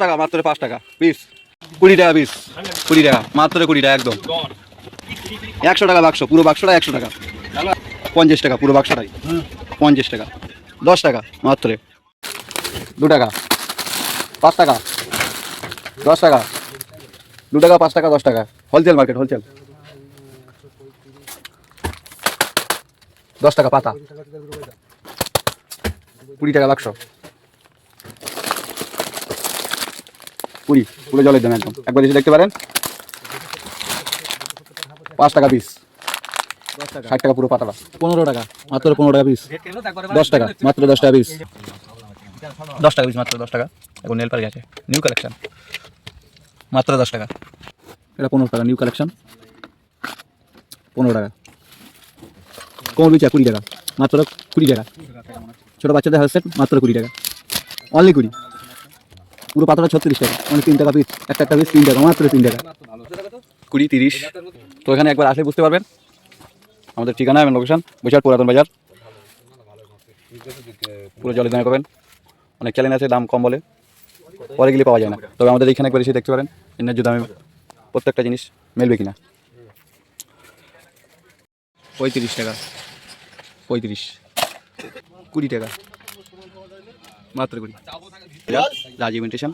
টাকা, মাত্র 5 টাকা পিস। 20 টাকা পিস, 20 টাকা, মাত্র 20 টাকা একদম। 100 টাকা বাক্স, পুরো বাক্সটা 100 টাকা। 50 টাকা পুরো বাক্সটাই, 50 টাকা। 10 টাকা মাত্র। 2 টাকা, 5 টাকা, 10 টাকা, 2 টাকা, 5 টাকা, 10 টাকা। Wholesale market, wholesale. 10 টাকা পাতা, 20 টাকা বাক্স। 20 পুরো জলের দাম একদম, একবার এসে দেখতে পারেন। 5 টাকা পিস, 60 টাকা পুরো পাতাটা। 15 টাকা, মাত্র 15 টাকা পিস। 10 টাকা, মাত্র 10 টাকা পিস। 10 টাকা পিস, মাত্র 10 টাকা। এখন নেল পালিশ আছে, নিউ কালেকশন, মাত্র 10 টাকা। এটা 15 টাকা, নিউ কালেকশন, 15 টাকা। কোমর বিছা 20 টাকা, মাত্র 20 টাকা। ছোটো বাচ্চাদের হেয়ারসেট মাত্র 20 টাকা, অনলি 20। পুরো পাতাটা 36 টাকা, মানে 3 টাকা পিস, একটা পিস 3 টাকা, মাত্র 3 টাকা। 20, 30। তো এখানে একবার আসলে বুঝতে পারবেন আমাদের ঠিকানা এবং লোকেশন বৈশাখ পুরাতন বাজার। পুরো জলের দামে পাবেন। অনেক চ্যালেঞ্জ আছে, দাম কম বলে পরে গেলে পাওয়া যায় না। তবে আমাদের এইখানে একবার এসে দেখতে পারেন ন্যায্য দামে প্রত্যেকটা জিনিস মেলবে কিনা। 35 টাকা, 35, 20 টাকা, মাত্র 20। রাজ ইমিটেশন,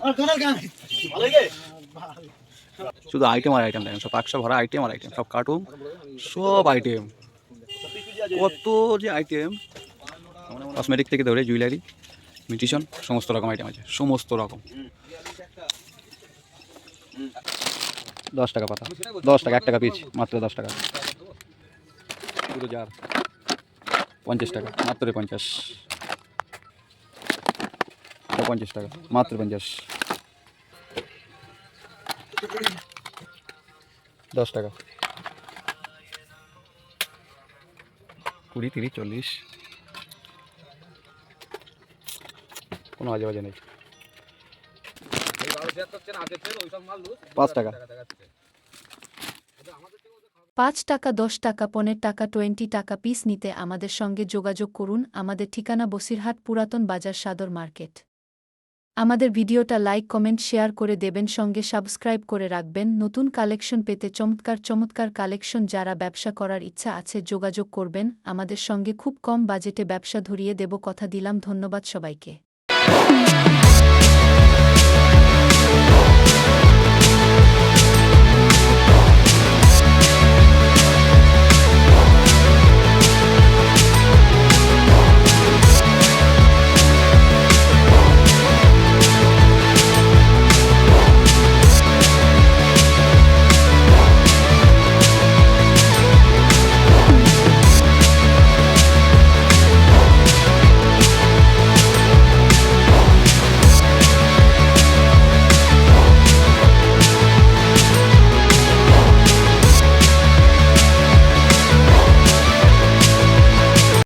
শুধু আইটেম আর আইটেম দেখেন, সব বাক্স ভরা আইটেম আর আইটেম, সব কার্টুন, সব আইটেম, কত যে আইটেম। কসমেটিক থেকে ধরে জুয়েলারি, মিউটিশন, সমস্ত রকম আইটেম আছে, সমস্ত রকম। 10 টাকা পাতা, 10 টাকা, 1 টাকা পিস, মাত্র 10 টাকা। পুরো জার 50 টাকা, মাত্র 50। 50 টাকা, মাত্র 50। 10 টাকা, 20, 30, 40, কোনো আজে বাজে নেই। 5 টাকা, 5 টাকা, 10 টাকা, 15 টাকা, 20 টাকা পিস নিতে আমাদের সঙ্গে যোগাযোগ করুন। আমাদের ঠিকানা বসিরহাট পুরাতন বাজার, সাদর মার্কেট। আমাদের ভিডিওটা লাইক, কমেন্ট, শেয়ার করে দেবেন, সঙ্গে সাবস্ক্রাইব করে রাখবেন। নতুন কালেকশন পেতে চমৎকার চমৎকার কালেকশন যারা ব্যবসা করার ইচ্ছা আছে যোগাযোগ করবেন আমাদের সঙ্গে। খুব কম বাজেটে ব্যবসা ধরিয়ে দেব, কথা দিলাম। ধন্যবাদ সবাইকে।